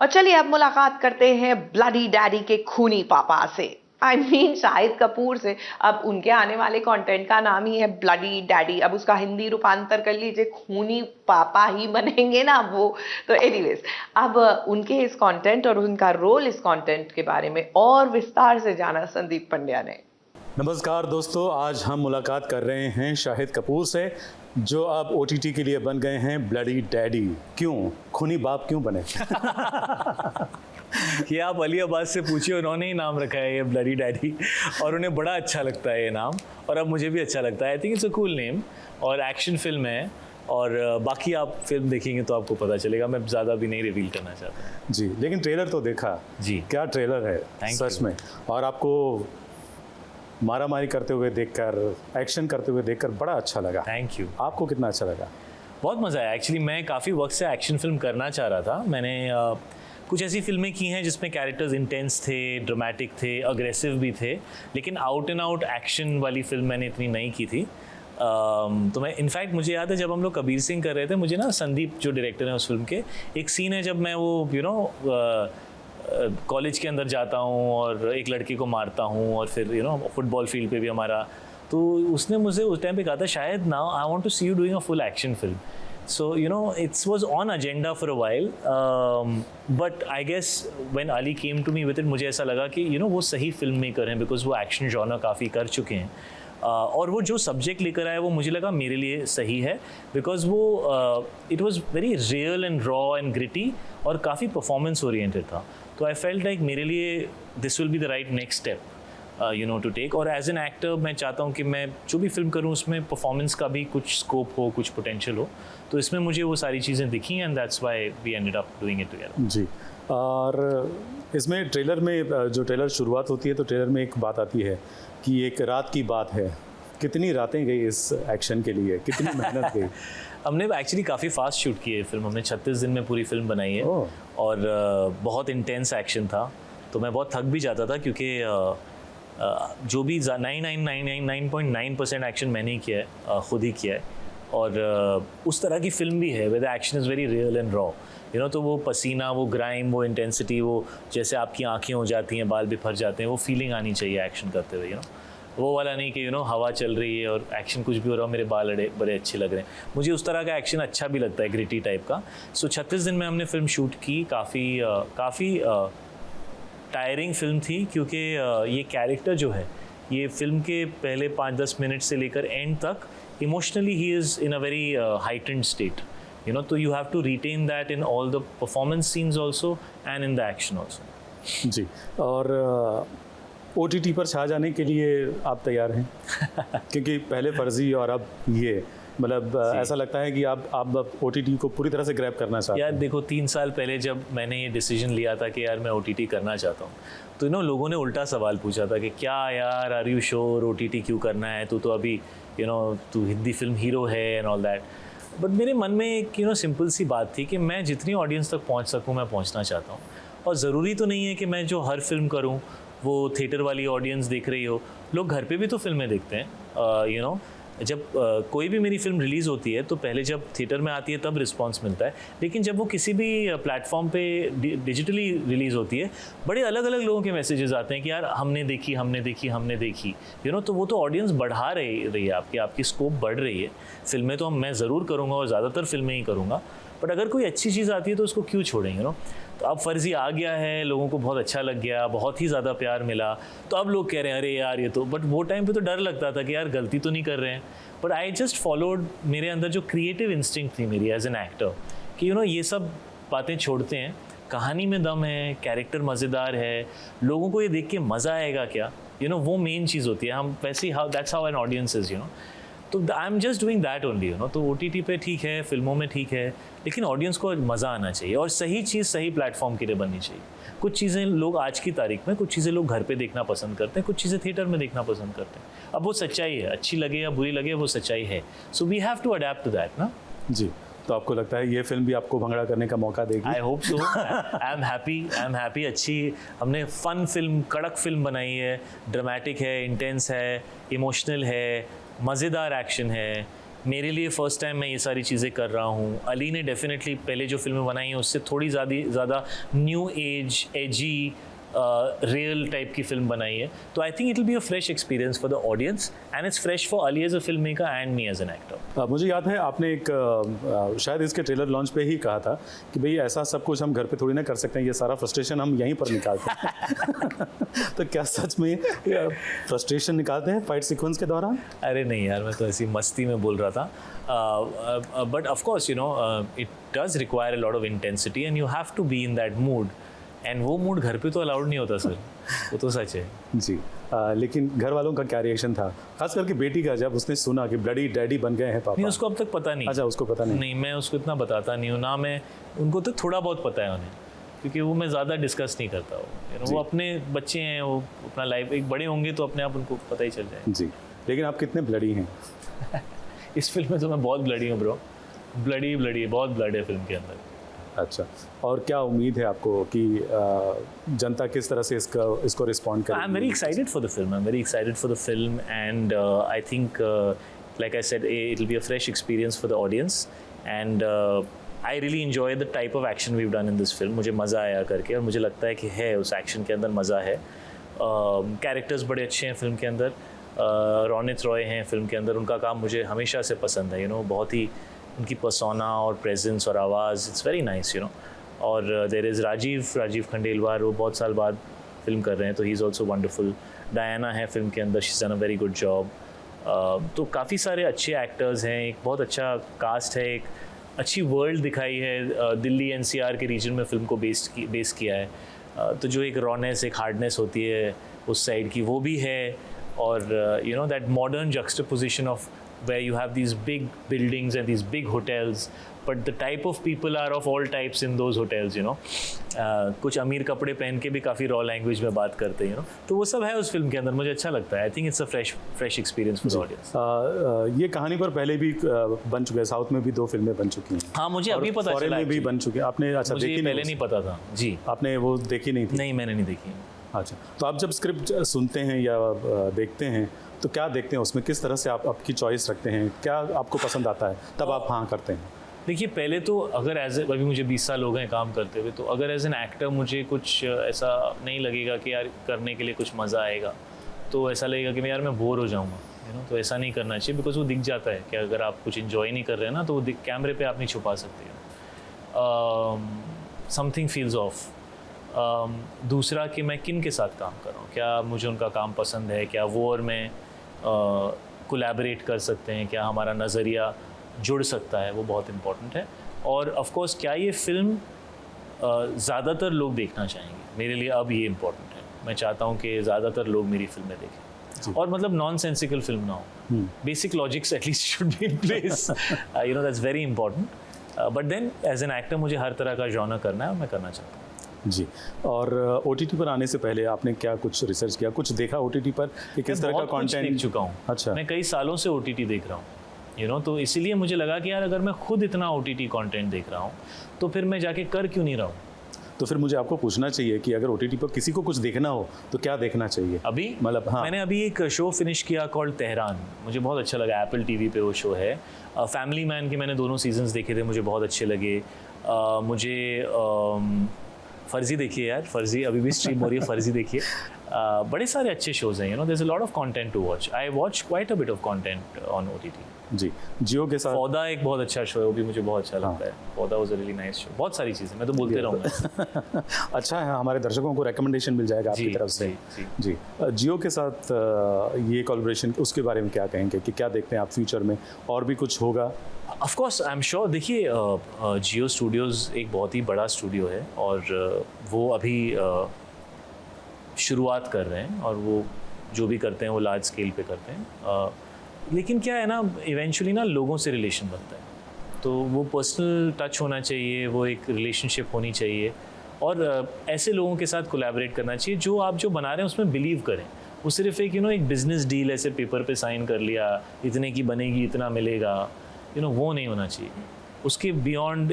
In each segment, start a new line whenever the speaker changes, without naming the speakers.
और चलिए अब मुलाकात करते हैं ब्लडी डैडी के खूनी पापा से। शाहिद कपूर से। अब उनके आने वाले कंटेंट का नाम ही है ब्लडी डैडी। अब उसका हिंदी रूपांतर कर लीजिए, खूनी पापा ही बनेंगे ना वो। तो एनीवेज, अब उनके इस कंटेंट और उनका रोल इस कंटेंट के बारे में और विस्तार से जाना संदीप पंड्या ने।
नमस्कार दोस्तों, आज हम मुलाकात कर रहे हैं शाहिद कपूर से, जो अब OTT के लिए बन गए हैं ब्लडी डैडी। क्यों खूनी बाप क्यों बने?
ये आप अली अब्बास से पूछिए, उन्होंने ही नाम रखा है ये ब्लडी डैडी, और उन्हें बड़ा अच्छा लगता है ये नाम, और अब मुझे भी अच्छा लगता है। I think it's a cool name, और एक्शन फिल्म है, और बाकी आप फिल्म देखेंगे तो आपको पता चलेगा। मैं ज़्यादा भी नहीं रिवील करना चाहता
जी, लेकिन ट्रेलर तो देखा
जी।
क्या ट्रेलर है सच में, और आपको मारा मारी करते हुए देखकर, एक्शन करते हुए देखकर बड़ा अच्छा लगा।
Thank you.
आपको कितना अच्छा लगा?
बहुत मज़ा आया। एक्चुअली मैं काफ़ी वक्त से एक्शन फिल्म करना चाह रहा था। मैंने कुछ ऐसी फिल्में की हैं जिसमें कैरेक्टर्स इंटेंस थे, ड्रामेटिक थे, अग्रेसिव भी थे, लेकिन आउट एंड आउट एक्शन वाली फिल्म मैंने इतनी नहीं की थी। तो मैं इनफैक्ट मुझे याद है जब हम लोग कबीर सिंह कर रहे थे, मुझे ना संदीप जो डायरेक्टर हैं उस फिल्म के, एक सीन है जब मैं वो कॉलेज के अंदर जाता हूँ और एक लड़के को मारता हूँ, और फिर फुटबॉल फील्ड पे भी हमारा, तो उसने मुझे उस टाइम पे कहा था, शायद now I want to see you doing a full action film. So it's was on agenda for a while, but I guess when Ali came to me with it, मुझे ऐसा लगा कि वो सही फिल्म मेकर हैं, बिकॉज वो एक्शन जॉनर काफ़ी कर चुके हैं, और वो जो सब्जेक्ट लेकर आए वो मुझे लगा मेरे लिए सही है, बिकॉज वो it was very real and raw and gritty, और काफ़ी परफॉर्मेंस ओरिएंटेड था। तो आई फेल्ट लाइक मेरे लिए this will be the right next step to take. और एज एन एक्टर मैं चाहता हूँ कि मैं जो भी फिल्म करूँ उसमें परफॉर्मेंस का भी कुछ स्कोप हो, कुछ पोटेंशियल हो, तो इसमें मुझे वो सारी चीज़ें दिखी, and that's why we ended up doing it together.
जी, और इसमें ट्रेलर में जो ट्रेलर शुरुआत होती है तो ट्रेलर में एक बात आती है कि एक रात की बात है। कितनी रातें गई इस एक्शन के लिए, कितनी मेहनत गई?
हमने एक्चुअली काफ़ी फास्ट शूट की है फिल्म, हमने 36 दिन में पूरी फिल्म बनाई है, और बहुत इंटेंस एक्शन था, तो मैं बहुत थक भी जाता था, क्योंकि जो भी 99.9% एक्शन मैंने ही किया है, खुद ही किया है, और उस तरह की फिल्म भी है, with action is very real and raw, तो वो पसीना, वो ग्राइम, वो इंटेंसिटी, वो जैसे आपकी आंखें हो जाती हैं, बाल बिफर जाते हैं, वो फीलिंग आनी चाहिए एक्शन करते हुए, वो वाला नहीं कि हवा चल रही है और एक्शन कुछ भी हो रहा हो, मेरे बाल बड़े अच्छे लग रहे हैं। मुझे उस तरह का एक्शन अच्छा भी लगता है, ग्रिटी टाइप का। सो 36 दिन में हमने फिल्म शूट की। काफ़ी टायरिंग फिल्म थी, क्योंकि ये कैरेक्टर जो है, ये फिल्म के पहले 5-10 मिनट से लेकर एंड तक इमोशनली ही is in a very heightened state, तो you have to retain that in all the performance scenes also and in the action also.
जी, और OTT पर छा जाने के लिए आप तैयार हैं? क्योंकि पहले फर्जी और अब ये, मतलब ऐसा लगता है कि आप OTT को पूरी तरह से ग्रैब करना चाहते हैं।
यार देखो, 3 साल पहले जब मैंने ये डिसीजन लिया था कि यार मैं OTT करना चाहता हूँ, तो लोगों ने उल्टा सवाल पूछा था कि क्या यार, आर यू श्योर OTT क्यों करना है, तू तो अभी तू हिंदी फिल्म हीरो है एंड ऑल दैट। बट मेरे मन में एक सिंपल सी बात थी कि मैं जितनी ऑडियंस तक पहुँच सकूँ मैं पहुँचना चाहता हूँ, और ज़रूरी तो नहीं है कि मैं जो हर फिल्म करूँ वो थिएटर वाली ऑडियंस देख रही हो। लोग घर पे भी तो फिल्में देखते हैं। जब कोई भी मेरी फिल्म रिलीज़ होती है तो पहले जब थिएटर में आती है तब रिस्पांस मिलता है, लेकिन जब वो किसी भी प्लेटफॉर्म पे डिजिटली रिलीज़ होती है, बड़े अलग अलग लोगों के मैसेजेस आते हैं कि यार हमने देखी। तो वो तो ऑडियंस बढ़ा रही है, आपकी स्कोप बढ़ रही है। फिल्में तो मैं ज़रूर करूँगा, और ज़्यादातर फिल्में ही करूँगा, बट अगर कोई अच्छी चीज़ आती है तो उसको क्यों छोड़ेंगे। तो अब फर्जी आ गया है, लोगों को बहुत अच्छा लग गया, बहुत ही ज़्यादा प्यार मिला, तो अब लोग कह रहे हैं अरे यार ये तो, बट वो टाइम पे तो डर लगता था कि यार गलती तो नहीं कर रहे हैं। बट आई जस्ट फॉलोड मेरे अंदर जो क्रिएटिव इंस्टिंक्ट थी मेरी एज एन एक्टर, कि ये सब बातें छोड़ते हैं, कहानी में दम है, कैरेक्टर मज़ेदार है, लोगों को ये देख के मज़ा आएगा क्या, वो मेन चीज़ होती है। हम वैसे ही that's how an audience is, तो I am just doing that only. तो OTT पे ठीक है, फिल्मों में ठीक है, लेकिन ऑडियंस को मज़ा आना चाहिए, और सही चीज़ सही प्लेटफॉर्म के लिए बननी चाहिए। कुछ चीज़ें लोग आज की तारीख में, कुछ चीज़ें लोग घर पे देखना पसंद करते हैं, कुछ चीज़ें थिएटर में देखना पसंद करते हैं। अब वो सच्चाई है, अच्छी लगे या बुरी लगे, वो सच्चाई है। So we have to adapt to that ना।
जी, तो आपको लगता है ये फिल्म भी आपको भंगड़ा करने का मौका देगी?
I hope so. I am happy. अच्छी हमने फन फिल्म, कड़क फिल्म बनाई है, ड्रामेटिक है, इंटेंस है, इमोशनल है, मज़ेदार एक्शन है, मेरे लिए फ़र्स्ट टाइम मैं ये सारी चीज़ें कर रहा हूँ। अली ने डेफिनेटली पहले जो फिल्में बनाई हैं उससे थोड़ी ज़्यादा न्यू एज एजी रियल टाइप की फिल्म बनाई है। तो I think it will be a fresh experience for the audience and it's fresh for Ali as a film maker and me as an actor.
मुझे याद है आपने एक शायद इसके ट्रेलर लॉन्च पे ही कहा था कि भाई ऐसा सब कुछ हम घर पे थोड़ी ना कर सकते हैं, ये सारा फ्रस्ट्रेशन हम यहीं पर निकालते हैं। तो क्या सच में फ्रस्ट्रेशन निकालते हैं फाइट सीक्वेंस के दौरान?
अरे नहीं यार, मैं तो ऐसी मस्ती में बोल रहा था। But of course you know it does require a lot of intensity and you have to be in that mood, एंड वो मूड घर पे तो अलाउड नहीं होता सर। वो तो सच है
जी। लेकिन घर वालों का क्या रिएक्शन था, खास करके बेटी का, जब उसने सुना कि ब्लडी डैडी बन गए हैं पापा?
नहीं, उसको अब तक पता नहीं।
अच्छा, उसको पता नहीं?
नहीं, मैं उसको इतना बताता नहीं हूँ ना। मैं उनको तो थोड़ा बहुत पता है उन्हें, क्योंकि वो मैं ज़्यादा डिस्कस नहीं करता हूँ। वो अपने बच्चे हैं, वो अपना लाइफ, एक बड़े होंगे तो अपने आप उनको पता ही चल जाए।
जी। लेकिन आप कितने ब्लडी हैं?
इस फिल्म में तो मैं बहुत ब्लडी हूँ ब्रो, ब्लडी बहुत ब्लड है फिल्म के अंदर।
अच्छा, और क्या उम्मीद है आपको कि जनता किस तरह से इसको रिस्पॉन्ड करेगी?
I am very excited for the film and I think like I said it will be a fresh experience for the audience and I really enjoy the type of action we have done in this film. मुझे मज़ा आया करके, और मुझे लगता है कि है उस एक्शन के अंदर मज़ा है। कैरेक्टर्स बड़े अच्छे हैं फिल्म के अंदर। रोनित रॉय हैं फिल्म के अंदर, उनका काम मुझे हमेशा से पसंद है। बहुत ही उनकी पर्सोना और प्रेजेंस और आवाज़, इट्स वेरी नाइस और देयर इज़ राजीव खंडेलवाल, वो बहुत साल बाद फिल्म कर रहे हैं, तो he is also wonderful. Diana है फिल्म के अंदर, she is done a very good job. तो काफ़ी सारे अच्छे एक्टर्स हैं, एक बहुत अच्छा कास्ट है, एक अच्छी वर्ल्ड दिखाई है। दिल्ली NCR के रीजन में फिल्म को बेस किया है। तो जो एक रॉनेस, एक हार्डनेस होती है उस साइड की, वो भी है। और that modern juxtaposition of where you have these big buildings and these big hotels, but the type of people are of all types in those hotels, कुछ अमीर कपड़े पहन के भी काफ़ी रॉ लैंग्वेज में बात करते हैं, तो वो सब है उस फिल्म के अंदर। मुझे अच्छा लगता है। I think it's a fresh experience for the audience.
ये कहानी पर पहले भी बन चुके हैं, साउथ में भी 2 फिल्में बन चुकी हैं।
हाँ, मुझे अभी पता चला।
फॉरेन में भी बन चुके हैं। आपने अच्छा
मुझे
देखी?
पहले नहीं पता था जी।
आपने वो देखी नहीं थी?
नहीं, मैंने नहीं देखी।
अच्छा, तो आप जब स्क्रिप्ट सुनते हैं या देखते हैं तो क्या देखते हैं उसमें, किस तरह से आप आपकी चॉइस रखते हैं, क्या आपको पसंद आता है तब आप हाँ करते हैं?
देखिए, पहले तो अगर अभी मुझे 20 साल हो गए काम करते हुए, तो अगर एज एन एक्टर मुझे कुछ ऐसा नहीं लगेगा कि यार करने के लिए कुछ मज़ा आएगा, तो ऐसा लगेगा कि यार मैं बोर हो जाऊँगा, तो ऐसा नहीं करना चाहिए। बिकॉज वो दिख जाता है कि अगर आप कुछ इन्जॉय नहीं कर रहे हैं ना, तो वो कैमरे पे आप नहीं छुपा सकते हो। Something feels of. दूसरा कि मैं किन के साथ काम कर रहा हूँ, क्या मुझे उनका काम पसंद है, क्या वो और मैं कोलैबोरेट कर सकते हैं, क्या हमारा नज़रिया जुड़ सकता है, वो बहुत इम्पोर्टेंट है। और ऑफ कोर्स क्या ये फिल्म ज़्यादातर लोग देखना चाहेंगे, मेरे लिए अब ये इम्पोर्टेंट है। मैं चाहता हूँ कि ज़्यादातर लोग मेरी फिल्में देखें, और मतलब नॉन सेंसिकल फिल्म ना हो, basic logics at least should be in place, that's very important. But then as an actor मुझे हर तरह का जॉनर करना है और मैं करना चाहता हूँ जी।
और OTT पर आने से पहले आपने क्या कुछ रिसर्च किया, कुछ देखा OTT पर कि किस तरह का कंटेंट?
देख चुका हूँ।
अच्छा,
मैं कई सालों से OTT देख रहा हूँ, तो इसीलिए मुझे लगा कि यार अगर मैं खुद इतना OTT कंटेंट देख रहा हूँ तो फिर मैं जाके कर क्यों नहीं रहा हूँ।
तो फिर मुझे आपको पूछना चाहिए कि अगर OTT पर किसी को कुछ देखना हो तो क्या देखना चाहिए
अभी?
मतलब हाँ,
मैंने अभी एक शो फिनिश किया कॉल्ड तेहरान, मुझे बहुत अच्छा लगा। Apple TV पे वो शो है। फैमिली मैन के मैंने दोनों सीजन्स देखे थे, मुझे बहुत अच्छे लगे। मुझे फर्जी देखिए यार, फर्जी अभी भी स्ट्रीम हो रही है, फर्जी देखिए। बड़े सारे अच्छे शोज हैं, there is a lot of content to watch. I watch quite a bit of content on OTT
जी। जियो के साथ
पौधा एक बहुत अच्छा शो है, वो भी मुझे बहुत अच्छा लगता है। पौधा was a really nice show. बहुत सारी चीज़ें मैं तो बोलते रहूँगा।
अच्छा है, हमारे दर्शकों को रिकमेंडेशन मिल जाएगा आपकी तरफ से जी। जियो के साथ ये कोलैबोरेशन, उसके बारे में क्या कहेंगे कि क्या देखते हैं आप फ्यूचर में, और भी कुछ होगा?
Of course I am sure. देखिए, जियो स्टूडियोज़ एक बहुत ही बड़ा स्टूडियो है, और वो अभी शुरुआत कर रहे हैं, और वो जो भी करते हैं वो लार्ज स्केल पे करते हैं। लेकिन क्या है ना, इवेंचुअली ना लोगों से रिलेशन बनता है, तो वो पर्सनल टच होना चाहिए, वो एक रिलेशनशिप होनी चाहिए, और ऐसे लोगों के साथ कोलैबोरेट करना चाहिए जो आप जो बना रहे हैं उसमें बिलीव करें। वो सिर्फ एक एक बिजनेस डील ऐसे पेपर पे साइन कर लिया, इतने की बनेगी, इतना मिलेगा, वो नहीं होना चाहिए। उसके beyond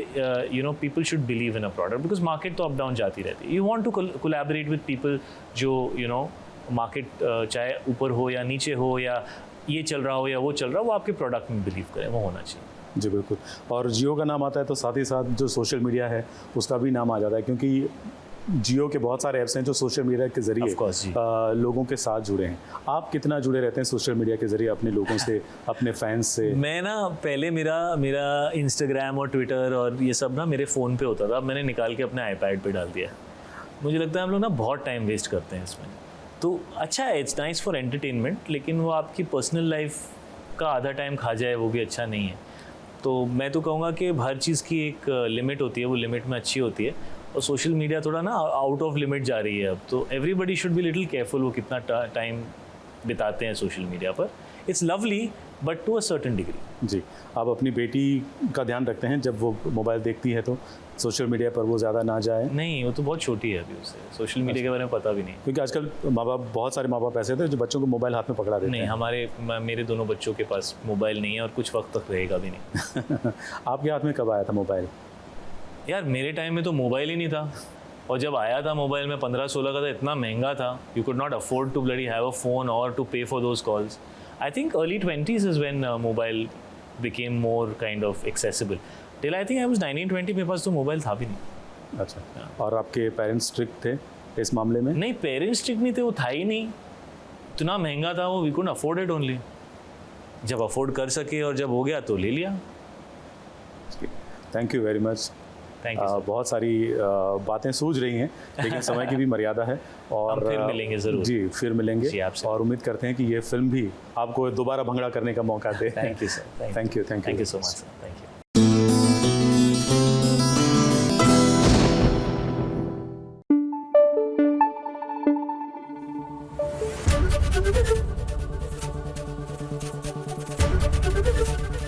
people should believe in a product, because market तो अप डाउन जाती रहती है। You want to collaborate with people जो मार्केट चाहे ऊपर हो या नीचे हो, या ये चल रहा हो या वो चल रहा हो, वो आपके प्रोडक्ट में बिलीव करें, वो होना चाहिए।
जी बिल्कुल। और जियो का नाम आता है तो साथ ही साथ जो सोशल मीडिया है उसका भी नाम आ जाता है, क्योंकि जियो के बहुत सारे ऐप्स हैं जो सोशल मीडिया के ज़रिए
Of course, जी।
लोगों के साथ जुड़े हैं। आप कितना जुड़े रहते हैं सोशल मीडिया के ज़रिए अपने लोगों से, अपने फैंस से?
मैं ना पहले मेरा इंस्टाग्राम और ट्विटर और ये सब ना मेरे फ़ोन पे होता था, अब मैंने निकाल के अपने आईपैड पे डाल दिया। मुझे लगता है हम लोग ना बहुत टाइम वेस्ट करते हैं इसमें। तो अच्छा है, इट्स नाइस फॉर एंटरटेनमेंट, लेकिन वो आपकी पर्सनल लाइफ का आधा टाइम खा जाए वो भी अच्छा नहीं है। तो मैं तो कहूँगा कि हर चीज़ की एक लिमिट होती है, वो लिमिट में अच्छी होती है। और सोशल मीडिया थोड़ा ना आउट ऑफ लिमिट जा रही है अब, तो everybody should be little careful वो कितना टाइम बिताते हैं सोशल मीडिया पर। It's lovely but to a certain degree.
जी, आप अपनी बेटी का ध्यान रखते हैं जब वो मोबाइल देखती है तो सोशल मीडिया पर वो ज़्यादा ना जाए?
नहीं, वो तो बहुत छोटी है अभी, उसे सोशल मीडिया के बारे में पता भी नहीं।
क्योंकि आजकल माँ बाप, बहुत सारे माँ बाप ऐसे थे जो बच्चों को मोबाइल हाथ में पकड़ा देते
नहीं, मेरे दोनों बच्चों के पास मोबाइल नहीं है और कुछ वक्त तक रहेगा भी नहीं।
हैं। आपके हाथ में कब आया था मोबाइल?
यार मेरे टाइम में तो मोबाइल ही नहीं था, और जब आया था मोबाइल में 15-16 का था, इतना महंगा था, you could not afford to bloody have a phone और to pay for those calls. I think early 20s is when mobile became more kind of accessible. Till I think I was 19-20 मेरे पास तो mobile था भी नहीं।
अच्छा, और आपके parents strict थे इस मामले में?
नहीं, पेरेंट्स स्ट्रिक्ट नहीं थे, वो था ही नहीं, इतना महंगा था वो, we could afford it only. जब अफोर्ड कर सके और जब हो गया तो ले लिया।
Thank you very much.
Thank you.
बहुत सारी बातें सूझ रही हैं, लेकिन समय की भी मर्यादा है, और
हम फिर मिलेंगे ज़रूर।
जी, फिर मिलेंगे
जी, आपसे।
और उम्मीद करते हैं कि ये फिल्म भी आपको दोबारा भंगड़ा करने का मौका दे।
Thank you sir.
Thank you
so much sir. Thank you.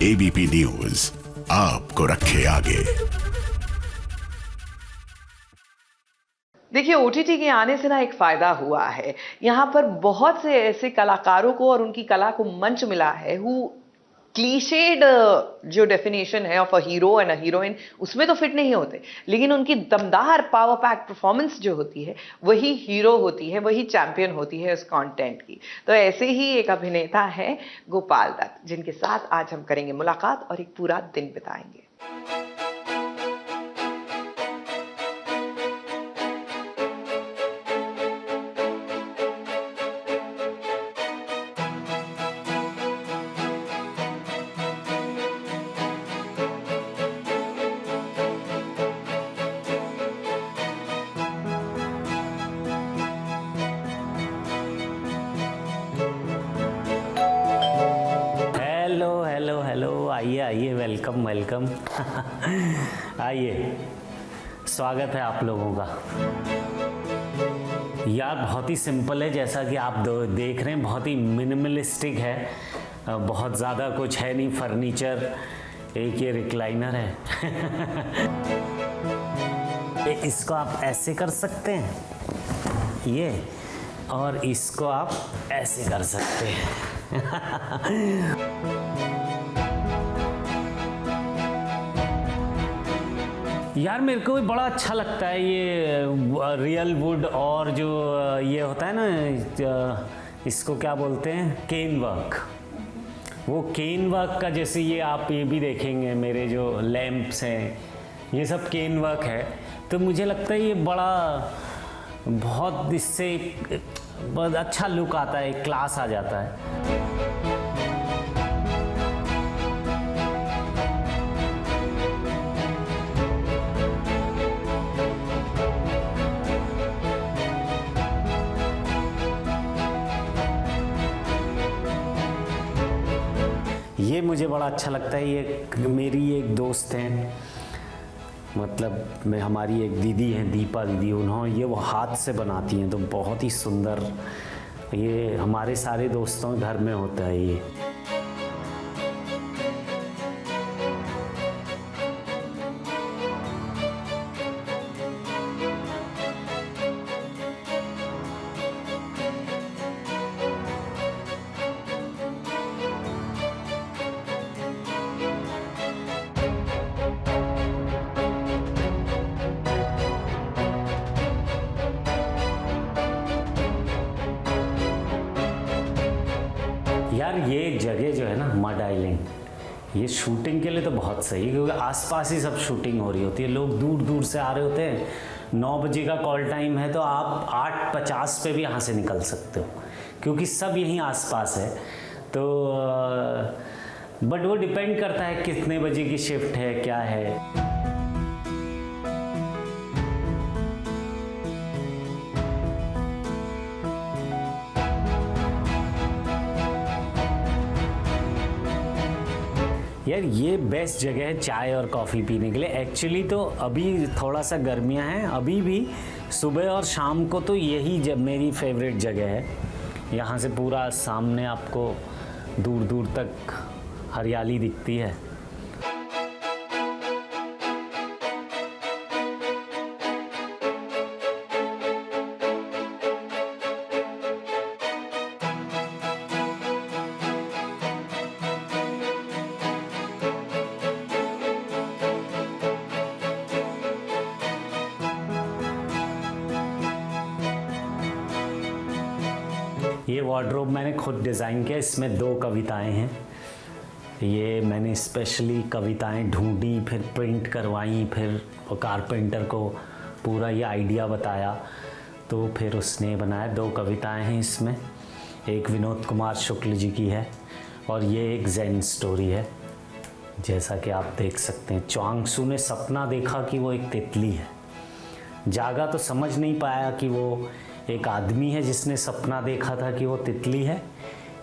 ABP news आपको रखे आगे।
देखिए, ओटीटी के आने से ना एक फायदा हुआ है। यहाँ पर बहुत से ऐसे कलाकारों को और उनकी कला को मंच मिला है हु क्लीशेड जो डेफिनेशन है of a hero and a heroine उसमें तो फिट नहीं होते, लेकिन उनकी दमदार पावर पैक परफॉर्मेंस जो होती है वही हीरो होती है, वही चैंपियन होती है उस कंटेंट की। तो ऐसे ही एक अभिनेता है गोपाल दत्त, जिनके साथ आज हम करेंगे मुलाकात और एक पूरा दिन बिताएंगे।
हेलो, आइए, वेलकम आइए, स्वागत है आप लोगों का। यार बहुत ही सिंपल है, जैसा कि आप देख रहे हैं, बहुत ही मिनिमलिस्टिक है, बहुत ज़्यादा कुछ है नहीं, फर्नीचर, एक ये रिक्लाइनर है। इसको आप ऐसे कर सकते हैं, ये, और इसको आप ऐसे कर सकते हैं। यार मेरे को भी बड़ा अच्छा लगता है ये रियल वुड, और जो ये होता है ना, इसको क्या बोलते हैं, केन वर्क। वो केन वर्क का, जैसे ये आप ये भी देखेंगे, मेरे जो लैंप्स हैं ये सब केन वर्क है। तो मुझे लगता है ये बड़ा बहुत, इससे बहुत अच्छा लुक आता है, क्लास आ जाता है। ये मुझे बड़ा अच्छा लगता है। ये मेरी एक दोस्त हैं, मतलब हमारी एक दीदी हैं, दीपा दीदी, उन्होंने ये वो हाथ से बनाती हैं, तो बहुत ही सुंदर, ये हमारे सारे दोस्तों के घर में होता है ये। यार ये जगह जो है ना मड आइलैंड, ये शूटिंग के लिए तो बहुत सही है क्योंकि आसपास ही सब शूटिंग हो रही होती है, लोग दूर दूर से आ रहे होते हैं। 9 बजे का कॉल टाइम है तो आप 8:50 पे भी यहाँ से निकल सकते हो क्योंकि सब यहीं आसपास है। तो बट वो डिपेंड करता है कितने बजे की शिफ्ट है क्या है। यार ये बेस्ट जगह है चाय और कॉफ़ी पीने के लिए। एक्चुअली तो अभी थोड़ा सा गर्मियां हैं, अभी भी सुबह और शाम को तो यही मेरी फेवरेट जगह है। यहाँ से पूरा सामने आपको दूर दूर तक हरियाली दिखती है। ये वार्डरोब मैंने खुद डिज़ाइन किया, इसमें 2 कविताएं हैं। ये मैंने स्पेशली कविताएं ढूंढी, फिर प्रिंट करवाई, फिर कारपेंटर को पूरा ये आइडिया बताया तो फिर उसने बनाया। 2 कविताएं हैं इसमें, एक विनोद कुमार शुक्ल जी की है और ये एक जैन स्टोरी है। जैसा कि आप देख सकते हैं, च्वांग-त्सू ने सपना देखा कि वो एक तितली है, जागा तो समझ नहीं पाया कि वो एक आदमी है जिसने सपना देखा था कि वो तितली है,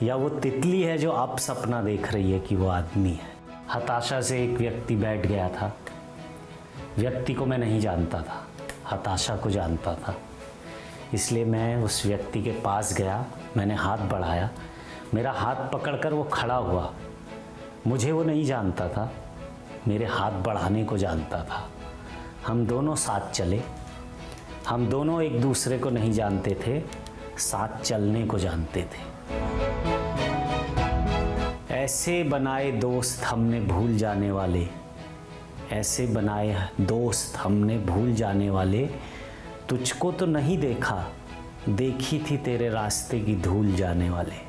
या वो तितली है जो अब सपना देख रही है कि वो आदमी है। हताशा से एक व्यक्ति बैठ गया था। व्यक्ति को मैं नहीं जानता था, हताशा को जानता था। इसलिए मैं उस व्यक्ति के पास गया, मैंने हाथ बढ़ाया, मेरा हाथ पकड़कर वो खड़ा हुआ। मुझे वो नहीं जानता था, मेरे हाथ बढ़ाने को जानता था। हम दोनों साथ चले। हम दोनों एक दूसरे को नहीं जानते थे, साथ चलने को जानते थे। ऐसे बनाए दोस्त हमने भूल जाने वाले, ऐसे बनाए दोस्त हमने भूल जाने वाले। तुझको तो नहीं देखा, देखी थी तेरे रास्ते की धूल जाने वाले।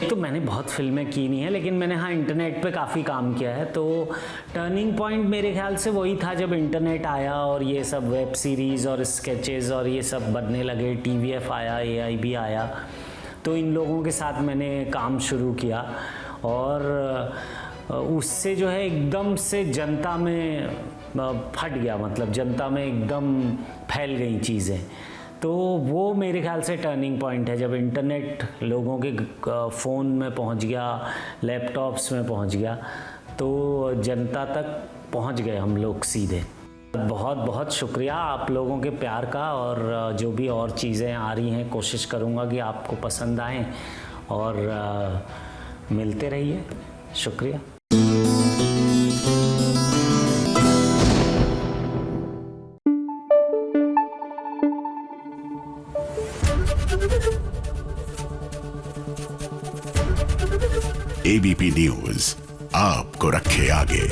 तो मैंने बहुत फिल्में की नहीं है, लेकिन मैंने हाँ इंटरनेट पे काफ़ी काम किया है। तो टर्निंग पॉइंट मेरे ख्याल से वही था जब इंटरनेट आया और ये सब वेब सीरीज़ और स्केचेस और ये सब बनने लगे, TVF आया, AIB आया, तो इन लोगों के साथ मैंने काम शुरू किया और उससे जो है एकदम से जनता में फट गया, मतलब जनता में एकदम फैल गई चीज़ें। तो वो मेरे ख्याल से टर्निंग पॉइंट है जब इंटरनेट लोगों के फ़ोन में पहुंच गया, लैपटॉप्स में पहुंच गया, तो जनता तक पहुंच गए हम लोग सीधे। बहुत बहुत शुक्रिया आप लोगों के प्यार का, और जो भी और चीज़ें आ रही हैं कोशिश करूंगा कि आपको पसंद आएँ और मिलते रहिए। शुक्रिया।
ABP न्यूज़ आपको रखे आगे।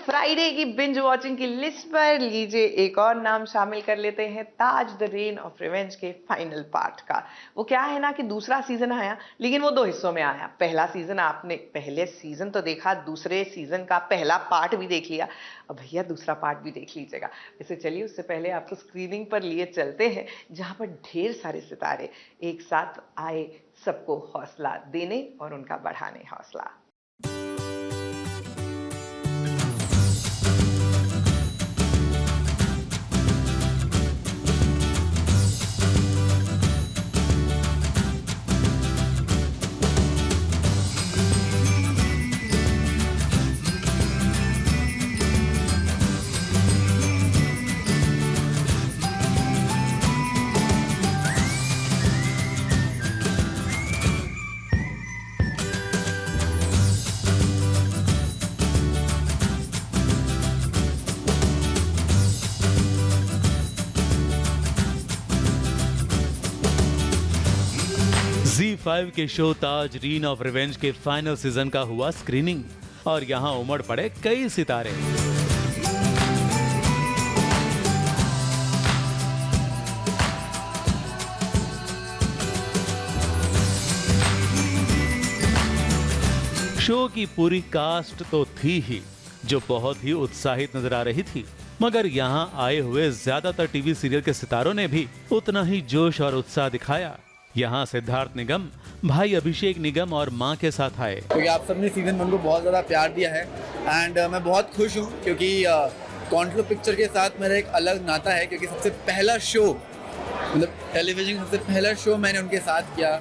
फ्राइडे की बिंज वॉचिंग की लिस्ट पर लीजिए एक और नाम शामिल कर लेते हैं, ताज द रेन ऑफ रिवेंज के फाइनल पार्ट का। वो क्या है ना कि दूसरा सीजन आया, लेकिन वो 2 हिस्सों में आया। पहला सीजन आपने पहले सीजन तो देखा, दूसरे सीजन का पहला पार्ट भी देख लिया, अब भैया दूसरा पार्ट भी देख लीजिएगा। वैसे चलिए उससे पहले आपको स्क्रीनिंग पर लिए चलते हैं, जहां पर ढेर सारे सितारे एक साथ आए सबको हौसला देने और उनका बढ़ाने हौसला।
ZEE5 के show Taj reign of revenge के फाइनल सीजन का हुआ स्क्रीनिंग और यहाँ उमड़ पड़े कई सितारे। शो की पूरी कास्ट तो थी ही जो बहुत ही उत्साहित नजर आ रही थी, मगर यहाँ आए हुए ज्यादातर टीवी सीरियल के सितारों ने भी उतना ही जोश और उत्साह दिखाया। यहाँ सिद्धार्थ निगम, भाई अभिषेक निगम और मां के साथ आए।
क्योंकि आप सबने सीजन 1 को बहुत ज़्यादा प्यार दिया है एंड मैं बहुत खुश हूँ क्योंकि कॉन्ट्रो पिक्चर के साथ मेरा एक अलग नाता है, क्योंकि सबसे पहला शो, मतलब टेलीविजन का सबसे पहला शो मैंने उनके साथ किया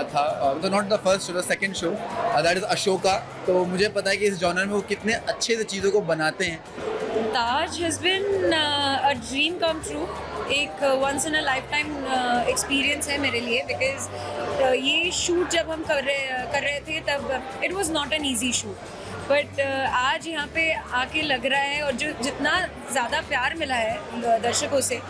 था। तो not the first show, the second show, that is Ashoka. तो मुझे पता है कि इस जॉनर में वो कितने अच्छे से चीज़ों को बनाते हैं।
Taj has been a dream come true, एक once in a lifetime experience है मेरे लिए, बिकॉज ये शूट जब हम कर रहे थे तब it was not an easy shoot, but आज यहाँ पे आके लग रहा है, और जो जितना ज़्यादा प्यार मिला है दर्शकों से,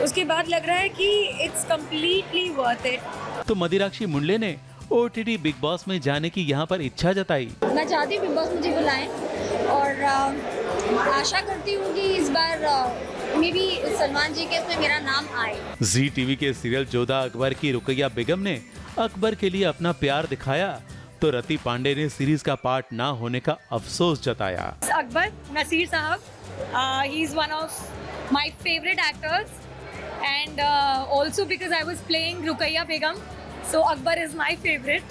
उसके बाद लग रहा है कि इट्स कम्प्लीटली वर्थ इट।
तो मदिराक्षी मुंडले ने OTT बिग बॉस में जाने की यहाँ पर इच्छा जताई।
मैं चाहती हूँ बिग बॉस मुझे बुलाएं और आशा करती हूँ कि इस बार मे बी सलमान जी के इसमें मेरा नाम आए।
जी टीवी के सीरियल जोधा अकबर की रुकैया बेगम ने अकबर के लिए अपना प्यार दिखाया, तो रति पांडे ने सीरीज का पार्ट ना होने का अफसोस जताया।
अकबर नसीर साहब, he is one of my favourite actors and also because I was playing Rukaiya Begum, so Akbar is my favourite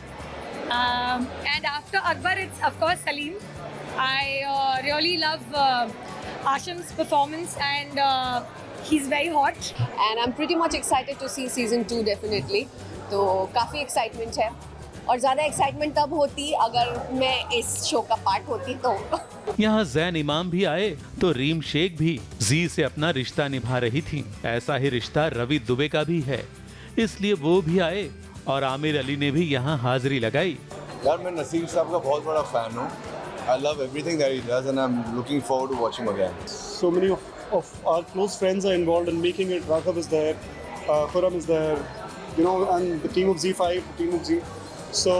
and after Akbar it's of course Salim. I really love Ashim's performance and he's very hot.
And I'm pretty much excited to see season 2 definitely. तो काफ़ी excitement है, और ज़्यादा excitement तब होती अगर मैं इस शो का पार्ट होती तो।
यहाँ जैन इमाम भी आए तो रीम शेख भी जी से अपना रिश्ता निभा रही थी। ऐसा ही रिश्ता रवि दुबे का भी है, इसलिए वो भी आए और आमिर अली ने भी यहाँ हाजिरी लगाई।
यार मैं नसीर साहब का बहुत बड़ा फैन हूँ। I love everything that he does and I'm looking forward to watching him again.
So many of our close friends are involved in making it. Raghav is there, Khurram is there, you know, and the team of ZEE5, the team of Z. So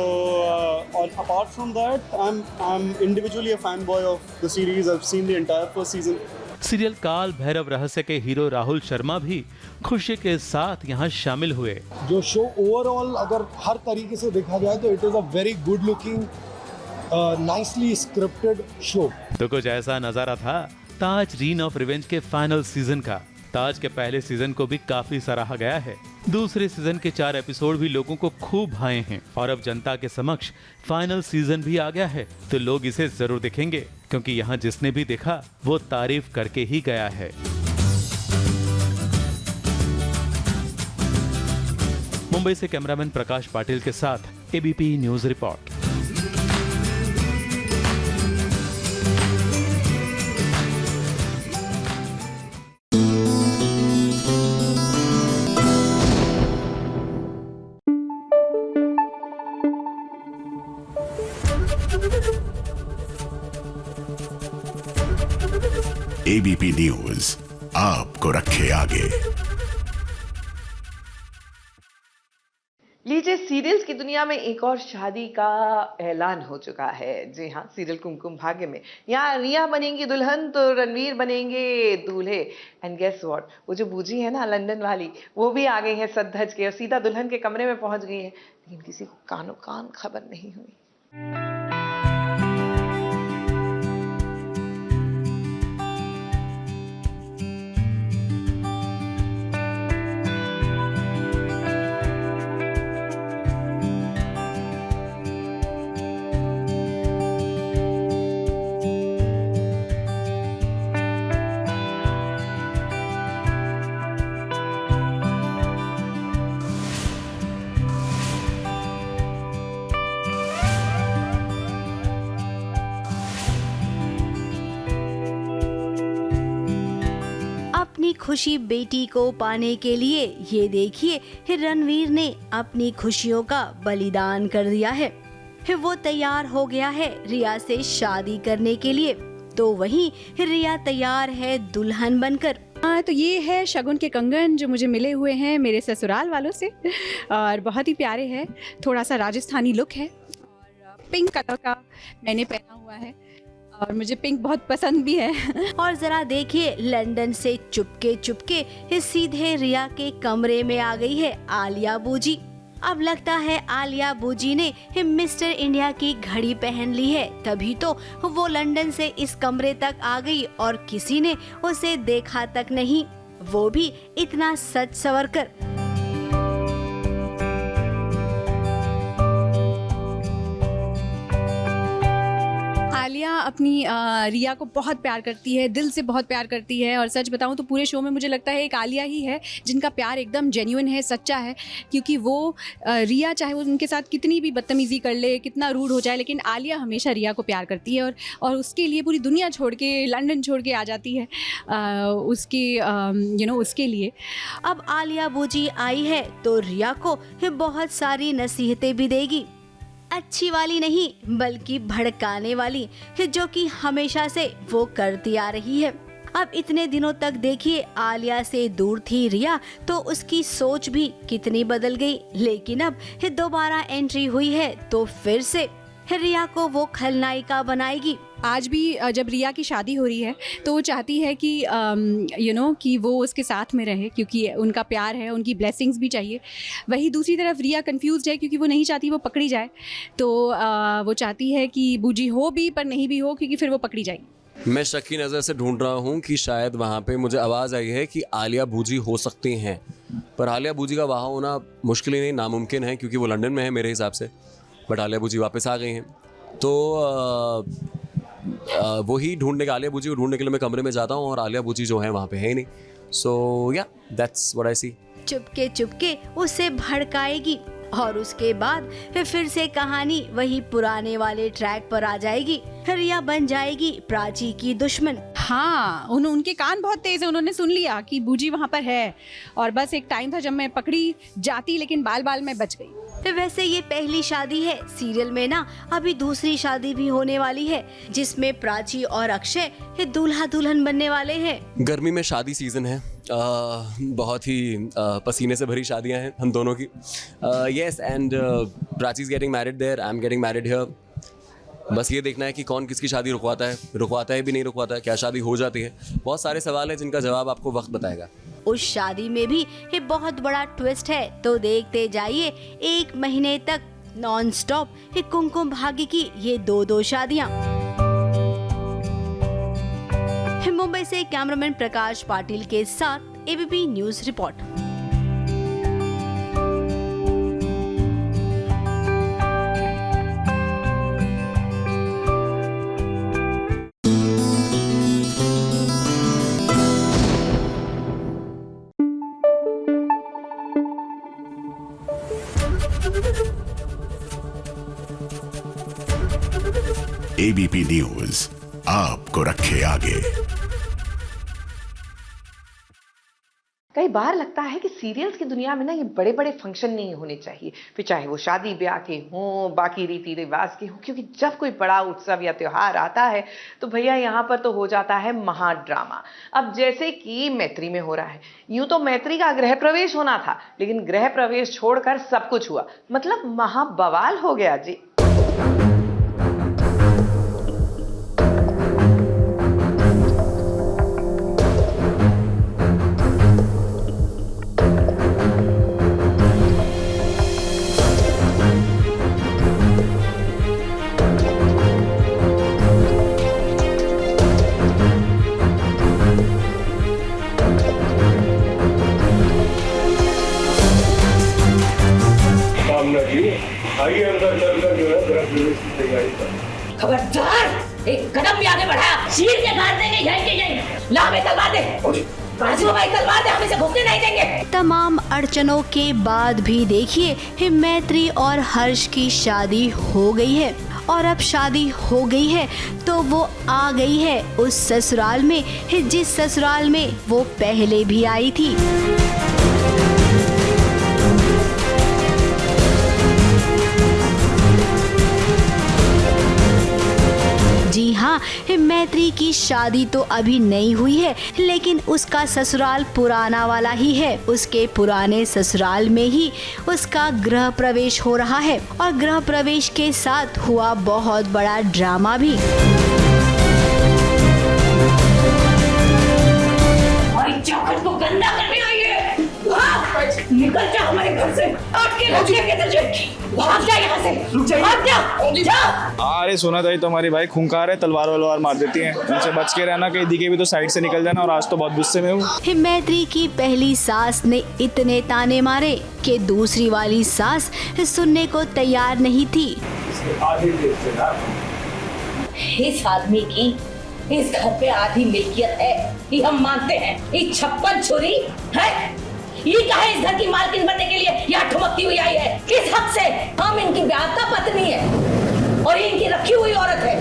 apart from that, I'm individually a fanboy of the series. I've seen the entire first season.
Serial काल भैरव रहस्य के hero Rahul Sharma भी खुशी के साथ यहाँ शामिल हुए।
जो शो ओवरऑल अगर हर तरीके से देखा जाए तो it is a very good looking nicely scripted show.
तो कुछ ऐसा नजारा था ताज रीन ऑफ रिवेंज के फाइनल सीजन का। ताज के पहले सीजन को भी काफी सराहा गया है। दूसरे सीजन के 4 एपिसोड भी लोगों को खूब भाए हैं और अब जनता के समक्ष फाइनल सीजन भी आ गया है, तो लोग इसे जरूर देखेंगे, क्योंकि यहाँ जिसने भी देखा वो तारीफ करके ही गया है। मुंबई से कैमरामैन प्रकाश पाटिल के साथ ABP news report.
ABP news आपको रखे आगे।
लीजिए, सीरियल्स की दुनिया में एक और शादी का ऐलान हो चुका है। जी हाँ, सीरियल कुमकुम भाग्य में यहाँ रिया बनेंगी दुल्हन तो रणवीर बनेंगे दूल्हे। एंड गेस व्हाट, वो जो बूजी है ना लंदन वाली, वो भी आ गई है सज धज के और सीधा दुल्हन के कमरे में पहुंच गई है, लेकिन किसी को कानो कान खबर नहीं हुई।
अपनी खुशी बेटी को पाने के लिए ये देखिए रणवीर ने अपनी खुशियों का बलिदान कर दिया है। वो तैयार हो गया है रिया से शादी करने के लिए, तो वहीं रिया तैयार है दुल्हन बनकर
तो ये है शगुन के कंगन जो मुझे मिले हुए हैं मेरे ससुराल वालों से, और बहुत ही प्यारे हैं। थोड़ा सा राजस्थानी लुक है और पिंक कलर का मैंने पहना हुआ है और मुझे पिंक बहुत पसंद भी है।
और जरा देखिए, लंदन से चुपके चुपके सीधे रिया के कमरे में आ गई है आलिया बूजी। अब लगता है आलिया बूजी ने मिस्टर इंडिया की घड़ी पहन ली है, तभी तो वो लंदन से इस कमरे तक आ गई और किसी ने उसे देखा तक नहीं, वो भी इतना सच संवर कर।
आलिया अपनी रिया को बहुत प्यार करती है, दिल से बहुत प्यार करती है। और सच बताऊं तो पूरे शो में मुझे लगता है एक आलिया ही है जिनका प्यार एकदम जेन्युइन है, सच्चा है। क्योंकि वो रिया चाहे वो उनके साथ कितनी भी बदतमीज़ी कर ले, कितना रूड हो जाए, लेकिन आलिया हमेशा रिया को प्यार करती है और उसके लिए पूरी दुनिया छोड़ के, लंदन छोड़ के आ जाती है उसके लिए।
अब आलिया बूजी आई है तो रिया को बहुत सारी नसीहतें भी देगी, अच्छी वाली नहीं बल्कि भड़काने वाली, जो कि हमेशा से वो करती आ रही है। अब इतने दिनों तक देखिए आलिया से दूर थी रिया तो उसकी सोच भी कितनी बदल गई, लेकिन अब दोबारा एंट्री हुई है तो फिर से रिया को वो खलनायिका बनाएगी।
आज भी जब रिया की शादी हो रही है तो वो चाहती है कि कि वो उसके साथ में रहे, क्योंकि उनका प्यार है, उनकी ब्लेसिंग्स भी चाहिए। वही दूसरी तरफ रिया कंफ्यूज्ड है क्योंकि वो नहीं चाहती वो पकड़ी जाए, तो वो चाहती है कि बूजी हो भी पर नहीं भी हो, क्योंकि फिर वो पकड़ी जाएगी।
मैं शक की नज़र से ढूंढ रहा हूँ कि शायद वहाँ पे मुझे आवाज़ आई है कि आलिया बूजी हो सकती हैं, पर आलिया बूजी का वहाँ होना मुश्किल ही नहीं, नामुमकिन है, क्योंकि वो लंदन में है मेरे हिसाब से। बट आलिया बूजी वापस आ गई हैं, तो वही ढूंढने के, आलिया बूजी को ढूंढने के लिए मैं कमरे में जाता हूँ और आलिया बूजी जो है वहाँ पे है ही नहीं। सो या दैट्स व्हाट आई सी।
चुपके चुपके उसे भड़काएगी और उसके बाद फिर से कहानी वही पुराने वाले ट्रैक पर आ जाएगी। रिया बन जाएगी प्राची की दुश्मन।
हाँ, उनके कान बहुत तेज है, उन्होंने सुन लिया कि बूजी वहाँ पर है और बस एक टाइम था जब मैं पकड़ी जाती, लेकिन बाल बाल में बच गई।
वैसे ये पहली शादी है, सीरियल में ना अभी दूसरी शादी भी होने वाली है जिसमें प्राची और अक्षय दूल्हा दुल्हन बनने वाले हैं।
गर्मी में शादी सीजन है, बहुत ही पसीने से भरी शादियां हैं हम दोनों की। Yes, and Prachi is getting married there, I am getting married here. बस ये देखना है कि कौन किसकी शादी रुकवाता है भी नहीं रुकवाता है, क्या शादी हो जाती है। बहुत सारे सवाल हैं जिनका जवाब आपको वक्त बताएगा।
उस शादी में भी ये बहुत बड़ा ट्विस्ट है, तो देखते जाइए 1 महीने तक नॉन स्टॉप कुमकुम भाग्य की ये 2 शादियां। मुंबई से कैमरामैन प्रकाश पाटिल के साथ ABP news report.
ABP news आपको रखे आगे।
कई बार लगता है कि सीरियल्स की दुनिया में ना ये बड़े बड़े फंक्शन नहीं होने चाहिए, फिर चाहे वो शादी ब्याह के हों, बाकी रीति रिवाज के हों, क्योंकि जब कोई बड़ा उत्सव या त्योहार आता है तो भैया यहाँ पर तो हो जाता है महाड्रामा। अब जैसे कि मैत्री में हो रहा है, यूं तो मैत्री का गृह प्रवेश होना था, लेकिन गृह प्रवेश छोड़कर सब कुछ हुआ, मतलब महाबवाल हो गया जी।
खबरदार, एक कदम भी आगे बढ़ा चीर के काट देंगे यहीं के यहीं। ला हमें तलवार दे, तलवार दे, हम इसे घुसने नहीं देंगे।
तमाम अड़चनों के बाद भी देखिए मैत्री और हर्ष की शादी हो गई है, और अब शादी हो गई है तो वो आ गई है उस ससुराल में जिस ससुराल में वो पहले भी आई थी। जी हाँ, हाँ, मैत्री की शादी तो अभी नहीं हुई है, लेकिन उसका ससुराल पुराना वाला ही है। उसके पुराने ससुराल में ही उसका गृह प्रवेश हो रहा है और गृह प्रवेश के साथ हुआ बहुत बड़ा ड्रामा भी।
हमारी चौखट को गंदा करने आई है। निकल जा हमारे घर से। भाग जा यहाँ से, भाग जा।
अरे सुना था तुम्हारी भाई खूंखार है, तलवार वलवार मार देती हैं। उनसे बच के रहना, कहीं दिखे भी तो साइड से निकल जाना। और आज तो बहुत गुस्से में हूँ।
मैत्री की पहली सास ने इतने ताने मारे कि दूसरी वाली सास सुनने को तैयार नहीं थी।
इस आदमी की इस घर पे आधी मिल्कियत है, ये हम मानते हैं। ये 56 छुरी है, ये कहे इस घर की मालकिन बनने के लिए यहाँ ठुमकती हुई आई है। किस हक से? हम इनकी ब्याहता पत्नी है और ये इनकी रखी हुई औरत है।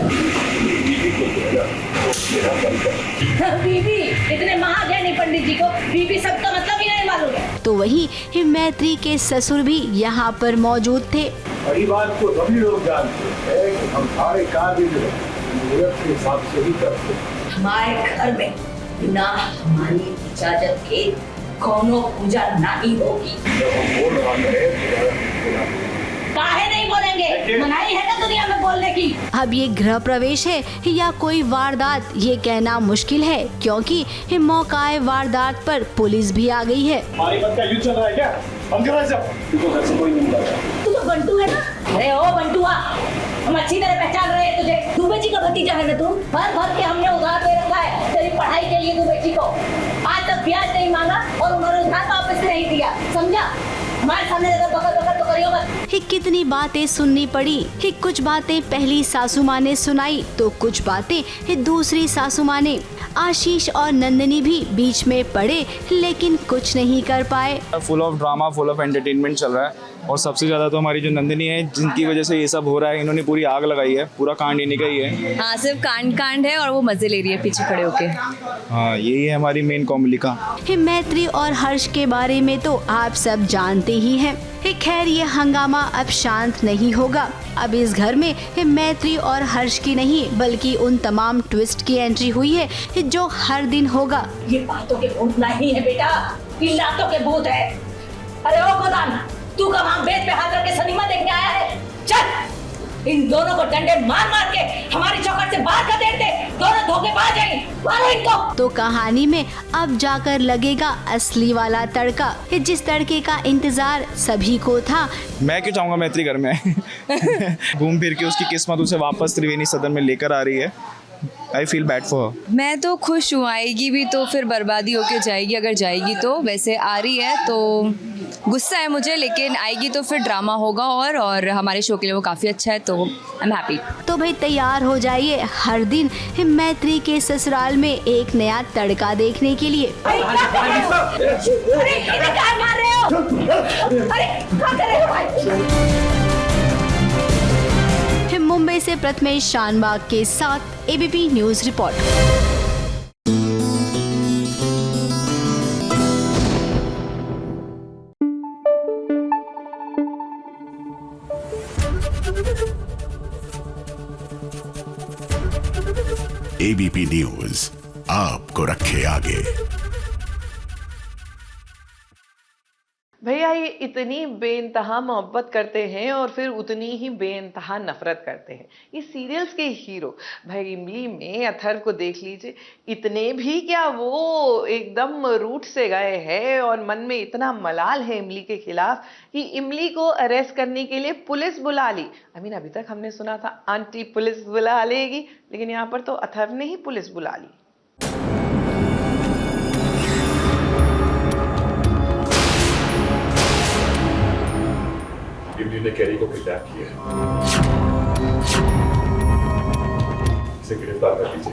बीबी, इतने महाज्ञानी पंडित जी को बीबी शब्द का मतलब ही नहीं मालूम है।
तो वही मैत्री के ससुर भी यहाँ पर मौजूद थे।
बड़ी बात को सभी लोग जानते हैं कि हम सारे कार्य मुहूर्त के हिसाब से ही करते हैं।
हमारे घर में बिना हमारी इजाजत के कोनो पूजा नहीं होगी। काहे नहीं बोलेंगे? मनाही है ना दुनिया में बोलने की।
अब ये गृह प्रवेश है या कोई वारदात, ये कहना मुश्किल है, क्योंकि मौकाए वारदात पर पुलिस भी आ गई है।
हमारी बात का युद्ध चल रहा है क्या? हम क्यों ऐसा? तू तो घर से कोई नहीं निकलता।
तू तो बंटू है ना? अरे ओ बंटुआ, हम अच्छी तरह पहचान रहे हैं तुझे। दुबे जी का भतीजा है ना तू? भर के हमने उधार दे रखा है तेरी पढ़ाई के लिए दुबे जी को। आज तक ब्याज नहीं मांगा और उन्होंने उधार वापस नहीं दिया, समझा? हमारे सामने बकर तो करियो मत।
कितनी बातें सुननी पड़ी। कुछ बातें पहली सासू माँ ने सुनाई तो कुछ बातें दूसरी सासू माँ ने। आशीष और नंदिनी भी बीच में पड़े लेकिन कुछ नहीं कर पाए।
Full of drama, full of entertainment चल रहा है। और सबसे ज्यादा तो हमारी जो नंदिनी है, जिनकी वजह से ये सब हो रहा है, इन्होंने पूरी आग लगाई है। पूरा कांड इन्हीं का ही है।
हाँ, सिर्फ कांड है और वो मजे ले रही है पीछे खड़े होके।
हाँ, यही है हमारी मेन कॉमेलिका।
मैत्री और हर्ष के बारे में तो आप सब जानते ही हैं। खैर, ये हंगामा अब शांत नहीं होगा। अब इस घर में मैत्री और हर्ष की नहीं बल्कि उन तमाम ट्विस्ट की एंट्री हुई है जो हर दिन होगा।
ये बातों के भूत नहीं है बेटा, ये लातों के भूत है। अरे ओ गोदान, तू का वहाँ बेद पे हाथ रख के सिनेमा देखने आया है? चल, इन दोनों को डंडे मार मार के हमारी चौखट से बाहर कर देते। दोनों धोखेबाज हैं, मारो इनको।
तो कहानी में अब जाकर लगेगा असली वाला तड़का, जिस तड़के का इंतजार सभी को था।
मैं क्यों चाहूँगा मैत्री घर में घूम फिर के उसकी किस्मत उसे वापस त्रिवेणी सदन में लेकर आ रही है। I feel bad for her।
मैं तो खुश हूँ, आएगी भी तो फिर बर्बादी होके जाएगी अगर जाएगी तो। वैसे आ रही है तो गुस्सा है मुझे, लेकिन आएगी तो फिर ड्रामा होगा और हमारे शो के लिए वो काफ़ी अच्छा है, तो आई एम हैप्पी।
तो भाई तैयार हो जाइए हर दिन मैत्री के ससुराल में एक नया तड़का देखने के लिए।
अरे इन्हें क्या मार रहे हो? अरे क्या कर रहे हो भाई?
मुंबई से प्रथमेश शानबाग के साथ ABP news report.
ABP news आपको रखे आगे।
भैया, ये इतनी बेइंतहा मोहब्बत करते हैं और फिर उतनी ही बेइंतहा नफरत करते हैं। ये सीरियल्स के हीरो भाई, इमली में अथर्व को देख लीजिए, इतने भी क्या वो एकदम रूट से गए हैं और मन में इतना मलाल है इमली के खिलाफ कि इमली को अरेस्ट करने के लिए पुलिस बुला ली। अभी तक हमने सुना था आंटी पुलिस बुला लेगी, लेकिन यहाँ पर तो अथर्व ने ही पुलिस बुला ली।
इमली ने कैरी को किडनैप किया है, इसे गिरफ्तार कर लीजिए।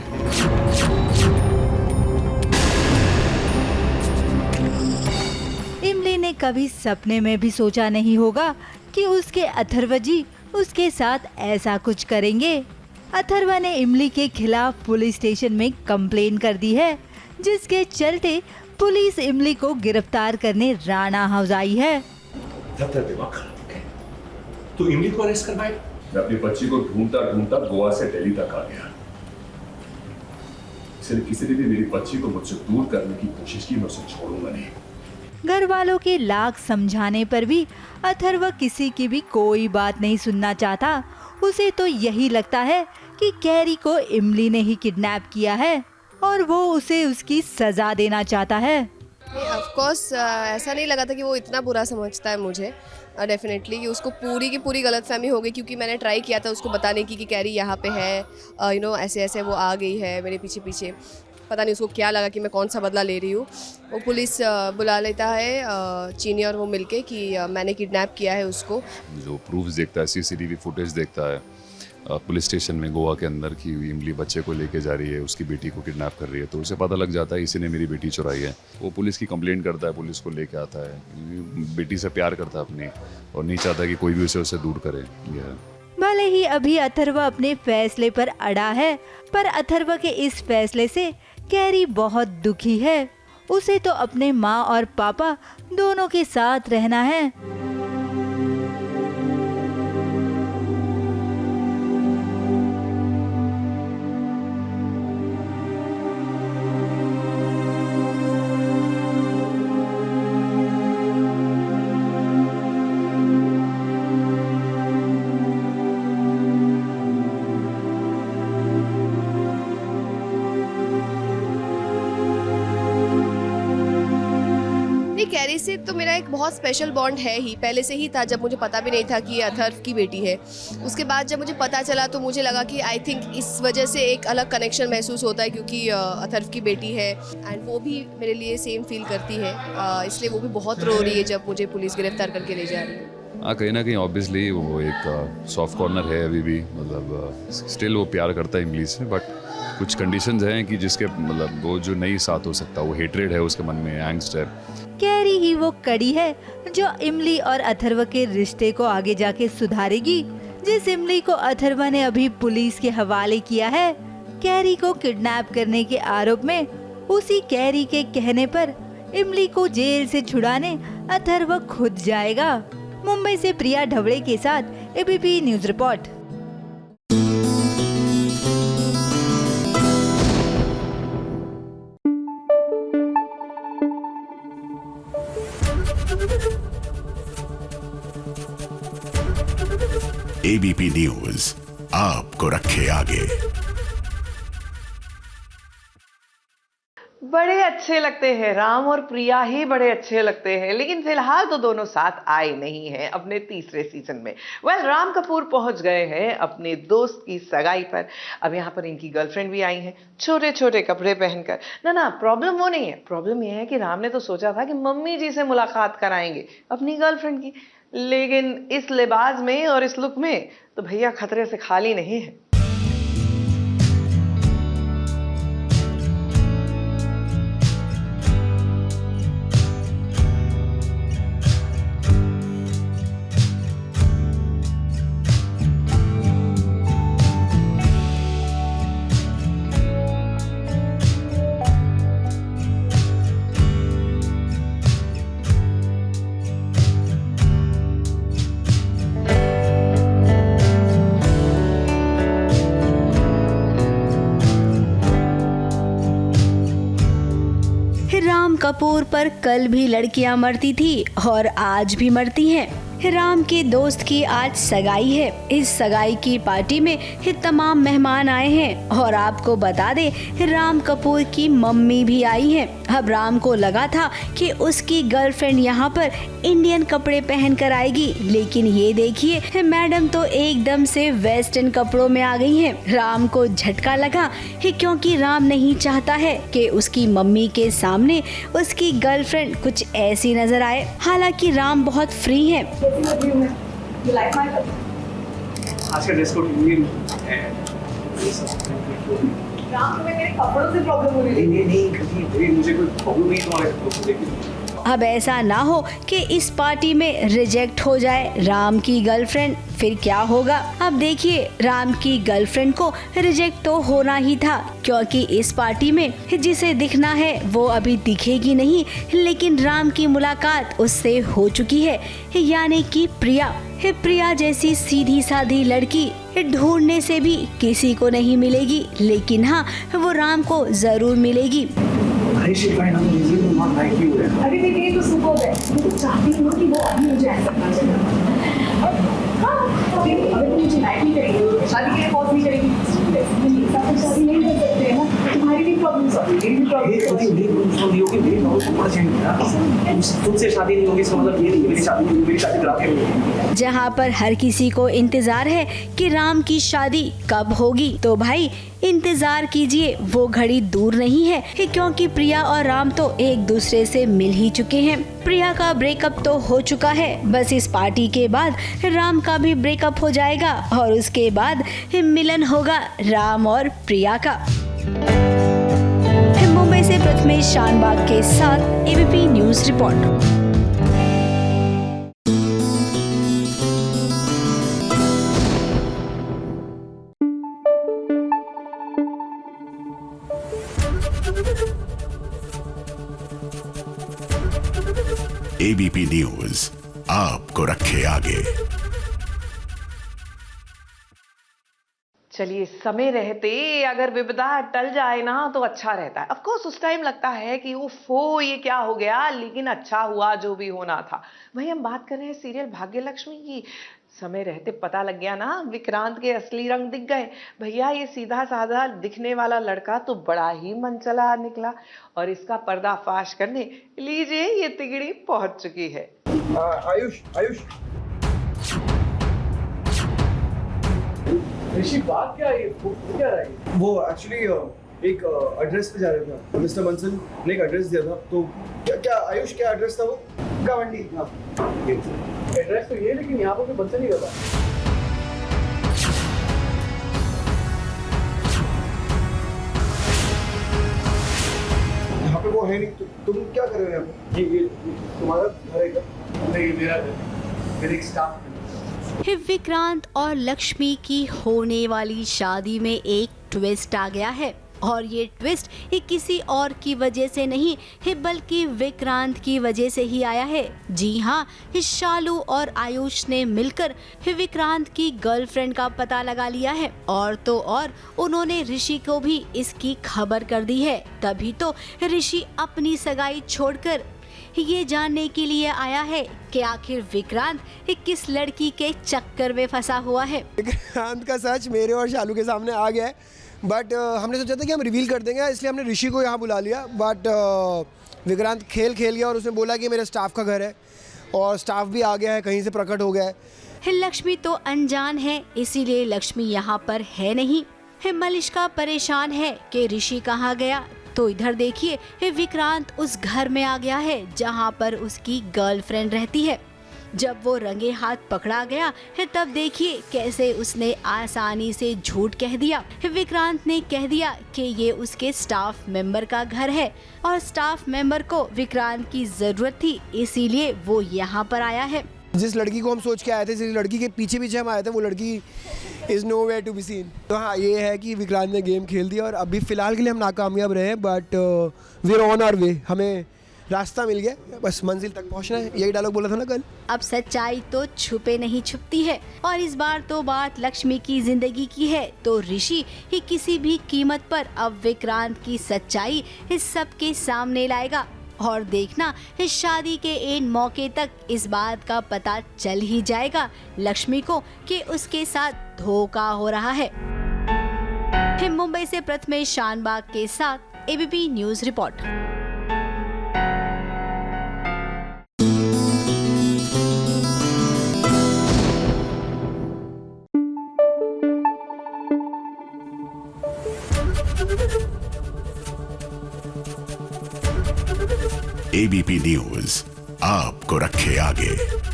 इमली ने कभी सपने में भी सोचा नहीं होगा कि उसके अथर्व जी उसके साथ ऐसा कुछ करेंगे। अथर्व ने इमली के खिलाफ पुलिस स्टेशन में कंप्लेन कर दी है, जिसके चलते पुलिस इमली को गिरफ्तार करने राणा हाउस आई है।
दिमाग खराब हो गया, तू इमली को अरेस्ट करवाए? मैं अपनी बच्ची को ढूंढता ढूंढता गोवा से दिल्ली तक आ गया। इसलिए किसी ने भी मेरी बच्ची को मुझसे दूर करने की कोशिश की, मैं उसे छोड़ूंगा नहीं।
घर वालों के लाख समझाने पर भी अथर्व किसी की भी कोई बात नहीं सुनना चाहता। उसे तो यही लगता है कि कैरी को इमली ने ही किडनैप किया है और वो उसे उसकी सजा देना चाहता है।
ऑफ कोर्स ऐसा नहीं लगा था कि वो इतना बुरा समझता है मुझे। डेफिनेटली कि उसको पूरी की पूरी गलतफहमी हो गई, क्योंकि मैंने ट्राई किया था उसको बताने की कि कैरी यहाँ पे है, ऐसे ऐसे वो आ गई है मेरे पीछे पीछे। पता नहीं उसको क्या लगा कि मैं कौन सा बदला ले रही हूँ। वो पुलिस बुला लेता है, चीनी और वो मिलके कि मैंने किडनैप किया है उसको।
जो प्रूफ्स देखता है, सीसीटीवी फुटेज देखता है पुलिस स्टेशन में गोवा के अंदर की इमली बच्चे को लेके जा रही है, उसकी बेटी को किडनैप कर रही है, तो उसे पता लग जाता है इसी ने मेरी बेटी चुराई है। वो पुलिस की कंप्लेंट करता है, पुलिस को लेके आता है, बेटी से प्यार करता है अपनी और नहीं चाहता कि कोई भी उसे दूर करे।
भले ही अभी अथर्व अपने फैसले पर अड़ा है, पर अथर्व के इस फैसले से कैरी बहुत दुखी है। उसे तो अपने माँ और पापा दोनों के साथ रहना है।
कैरी से तो मेरा एक बहुत स्पेशल बॉन्ड है ही, पहले से ही था, जब मुझे पता भी नहीं था कि ये अथर्व की बेटी है। उसके बाद जब मुझे पता चला तो मुझे लगा कि आई थिंक इस वजह से एक अलग कनेक्शन महसूस होता है, क्योंकि अथर्व की बेटी है एंड वो भी मेरे लिए सेम फील करती है, इसलिए वो भी बहुत रो रही है जब मुझे पुलिस गिरफ्तार करके ले जा रही है।
हाँ, कहीं ना कहीं ऑब्वियसली वो एक सॉफ्ट कॉर्नर है अभी भी, मतलब स्टिल वो प्यार करता है इमली से, बट कुछ कंडीशंस हैं कि जिसके मतलब वो जो नहीं साथ हो सकता, वो हेट्रेड है उसके मन में, एंग्स्ट है।
कैरी ही वो कड़ी है जो इमली और अथर्व के रिश्ते को आगे जाके सुधारेगी। जिस इमली को अथर्व ने अभी पुलिस के हवाले किया है कैरी को किडनैप करने के आरोप में, उसी कैरी के कहने पर इमली को जेल से छुड़ाने अथर्व खुद जाएगा। मुंबई से प्रिया ढवड़े के साथ ABP news report.
ABP news आपको रखे आगे।
बड़े अच्छे लगते हैं, राम और प्रिया ही बड़े अच्छे लगते हैं, लेकिन फिलहाल तो दोनों साथ आए नहीं हैं अपने तीसरे सीजन में। राम कपूर पहुंच गए हैं अपने दोस्त की सगाई पर। अब यहाँ पर इनकी गर्लफ्रेंड भी आई हैं छोटे छोटे कपड़े पहनकर। ना प्रॉब्लम वो नहीं है, प्रॉब्लम यह है कि राम ने तो सोचा था कि मम्मी जी से मुलाकात कराएंगे अपनी गर्लफ्रेंड की, लेकिन इस लिबास में और इस लुक में तो भैया खतरे से खाली नहीं है।
राम कपूर पर कल भी लड़कियां मरती थी और आज भी मरती हैं। राम के दोस्त की आज सगाई है। इस सगाई की पार्टी में तमाम मेहमान आए हैं और आपको बता दे राम कपूर की मम्मी भी आई हैं। अब राम को लगा था कि उसकी गर्लफ्रेंड यहाँ पर इंडियन कपड़े पहन कर आएगी, लेकिन ये देखिए मैडम तो एकदम से वेस्टर्न कपड़ों में आ गई हैं। राम को झटका लगा क्योंकि राम नहीं चाहता है कि उसकी मम्मी के सामने उसकी गर्लफ्रेंड कुछ ऐसी नजर आए। हालांकि राम बहुत फ्री है।
आज का ड्रेस कोड इंडियन है।
राम, तुम्हें मेरे कपड़ों से प्रॉब्लम हो रही है?
नहीं, मुझे कोई प्रॉब्लम नहीं तुम्हारे कपड़ों से, लेकिन
अब ऐसा ना हो कि इस पार्टी में रिजेक्ट हो जाए राम की गर्लफ्रेंड, फिर क्या होगा। अब देखिए, राम की गर्लफ्रेंड को रिजेक्ट तो होना ही था, क्योंकि इस पार्टी में जिसे दिखना है वो अभी दिखेगी नहीं, लेकिन राम की मुलाकात उससे हो चुकी है, यानी कि प्रिया। प्रिया जैसी सीधी साधी लड़की ढूंढने से भी किसी को नहीं मिलेगी, लेकिन हाँ, वो राम को जरूर मिलेगी।
अरे ये तो सुपर है, मैं तो चाहती हूँ कि वो अभी मुझे ऐसा करना चाहिए। अगर मुझे लाइक नहीं करेगी, शादी के लिए पॉज नहीं करेगी, शादी नहीं कर सकते हैं ना, तुम्हारी भी प्रॉब्लम्स होती है, मेरी प्रॉब्लम्स
तुमसे शादी नहीं होगी, इसका मतलब ये नहीं कि मेरी शादी करा के।
जहाँ पर हर किसी को इंतजार है कि राम की शादी कब होगी, तो भाई इंतजार कीजिए, वो घड़ी दूर नहीं है, क्योंकि प्रिया और राम तो एक दूसरे से मिल ही चुके हैं। प्रिया का ब्रेकअप तो हो चुका है, बस इस पार्टी के बाद राम का भी ब्रेकअप हो जाएगा और उसके बाद मिलन होगा राम और प्रिया का। मुंबई से प्रथमेश शानबाग के साथ ABP news report.
ABP news आपको रखे आगे।
चलिए, समय रहते अगर विपदा टल जाए ना तो अच्छा रहता है। ऑफ कोर्स उस टाइम लगता है कि उफ़ो ये क्या हो गया, लेकिन अच्छा हुआ जो भी होना था। वही हम बात कर रहे हैं सीरियल भाग्यलक्ष्मी की। समय रहते पता लग गया ना, विक्रांत के असली रंग दिख गए। भैया, ये सीधा साधा दिखने वाला लड़का तो बड़ा ही मनचला निकला, और इसका पर्दाफाश करने लीजिए ये तिगड़ी पहुंच चुकी है।
आयुष ऋषि, बात क्या है? वो क्या रहा है? वो एक्चुअली एक एड्रेस पे जा रहा था। मिस्टर बंसल ने एक एड्रेस दिया था, तो क्या आयुष क्या एड्रेस था वो? गवंडी। हाँ, एड्रेस तो ये, लेकिन यहाँ पर कोई बंसल नहीं रहता। यहाँ पे वो है नहीं, तुम क्या कर रहे हो यहाँ पे? ये तुम्हारा घर है क्या? नहीं, मेरा घर, मेरे एक स्टाफ।
विक्रांत और लक्ष्मी की होने वाली शादी में एक ट्विस्ट आ गया है, और ये ट्विस्ट किसी और की वजह से नहीं है, बल्कि विक्रांत की वजह से ही आया है। जी हाँ, शालू और आयुष ने मिलकर विक्रांत की गर्लफ्रेंड का पता लगा लिया है, और तो और उन्होंने ऋषि को भी इसकी खबर कर दी है। तभी तो ऋषि अपनी सगाई छोड़कर ये जानने के लिए आया है कि आखिर विक्रांत किस लड़की के चक्कर में फंसा हुआ है।
विक्रांत का सच मेरे और शालू के सामने आ गया है, बट हमने सोचा था कि हम रिवील कर देंगे, इसलिए हमने ऋषि को यहाँ बुला लिया। बट विक्रांत खेल गया और उसने बोला कि मेरे स्टाफ का घर है, और स्टाफ भी आ गया है, कहीं से प्रकट हो गया है।
लक्ष्मी तो अनजान है, इसीलिए लक्ष्मी यहाँ पर है नहीं। मलिष्का परेशान है कि ऋषि कहाँ गया, तो इधर देखिए विक्रांत उस घर में आ गया है जहाँ पर उसकी गर्लफ्रेंड रहती है। जब वो रंगे हाथ पकड़ा गया है, तब देखिए कैसे उसने आसानी से झूठ कह दिया। विक्रांत ने कह दिया कि ये उसके स्टाफ मेंबर का घर है, और स्टाफ मेंबर को विक्रांत की जरूरत थी, इसीलिए वो यहाँ पर आया है।
जिस लड़की को हम सोच के आए थे, जिस लड़की के पीछे हम आए थे, वो लड़की is nowhere to be seen. तो हाँ, ये है कि विक्रांत ने गेम खेल दिया, और अभी फ़िलहाल के लिए हम नाकामयाब रहे, but we are on our way. हमें रास्ता मिल गया, बस मंजिल तक पहुंचना है। यही डायलॉग बोला था ना कल।
अब सच्चाई तो छुपे नहीं छुपती है, और इस बार तो बात लक्ष्मी की जिंदगी की है, तो ऋषि ही किसी भी कीमत पर अब विक्रांत की सच्चाई इस सबके सामने लाएगा। और देखना, इस शादी के एन मौके तक इस बात का पता चल ही जाएगा लक्ष्मी को कि उसके साथ धोखा हो रहा है। मुंबई से प्रथमेश शानबाग के साथ ABP news report.
ABP news आपको रखे आगे।